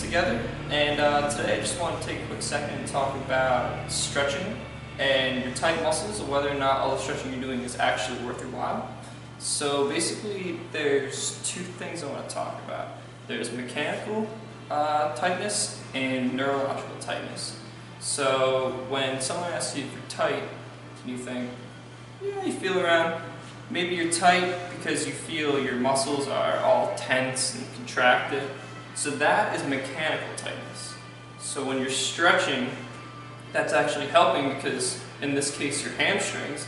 Together, and today I just want to take a quick second and talk about stretching and your tight muscles, and whether or not all the stretching you're doing is actually worth your while. So basically there's two things I want to talk about. There's mechanical tightness and neurological tightness. So when someone asks you if you're tight, you think, yeah, you feel around. Maybe you're tight because you feel your muscles are all tense and contracted. So that is mechanical tightness. So when you're stretching, that's actually helping because in this case your hamstrings,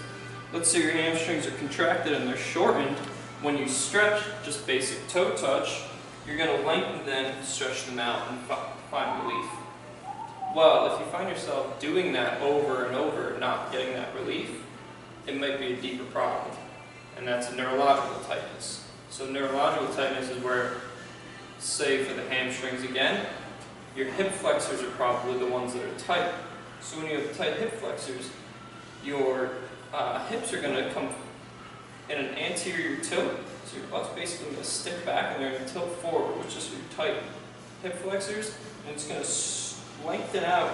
let's say your hamstrings are contracted and they're shortened. When you stretch, just basic toe touch, you're going to lengthen them, stretch them out, and find relief. Well, if you find yourself doing that over and over, not getting that relief, it might be a deeper problem, and that's neurological tightness. So neurological tightness is where, say for the hamstrings again, your hip flexors are probably the ones that are tight. So when you have tight hip flexors, your hips are going to come in an anterior tilt. So your butt's basically going to stick back and they're going to tilt forward, which is your tight hip flexors, and it's going to lengthen out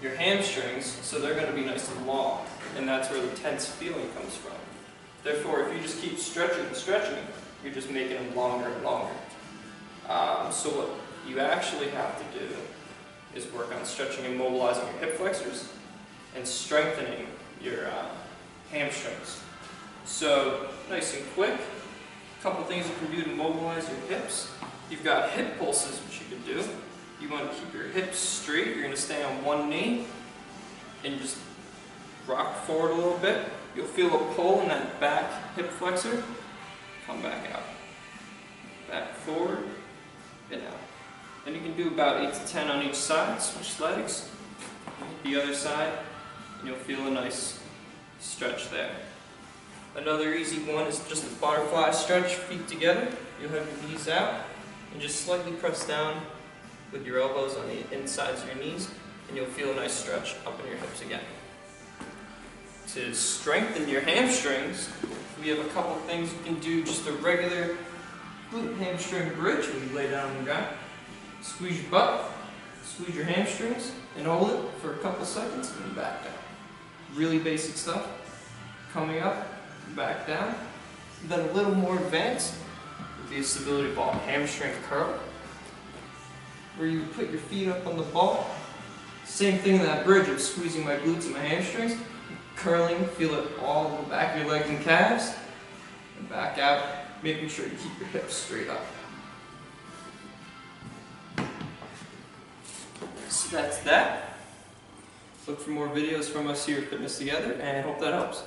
your hamstrings so they're going to be nice and long, and that's where the tense feeling comes from. Therefore, if you just keep stretching and stretching, you're just making them longer and longer. So what you actually have to do is work on stretching and mobilizing your hip flexors and strengthening your hamstrings. So nice and quick, a couple things you can do to mobilize your hips. You've got hip pulses, which you can do. You want to keep your hips straight. You're going to stay on one knee and just rock forward a little bit. You'll feel a pull in that back hip flexor. Come back out. Back forward and out. And you can do about 8 to 10 on each side. Switch legs. The other side, and you'll feel a nice stretch there. Another easy one is just a butterfly stretch, feet together. You'll have your knees out and just slightly press down with your elbows on the insides of your knees, and you'll feel a nice stretch up in your hips again. To strengthen your hamstrings, we have a couple things you can do. Just a regular glute hamstring bridge when you lay down on the ground. Squeeze your butt, squeeze your hamstrings, and hold it for a couple seconds, and back down. Really basic stuff. Coming up, back down. Then a little more advanced would be a stability ball hamstring curl, where you put your feet up on the ball. Same thing in that bridge of squeezing my glutes and my hamstrings, curling, feel it all in the back of your legs and calves, and back out, making sure you keep your hips straight up. So that's that. Look for more videos from us here at Fitness Together, and I hope that helps.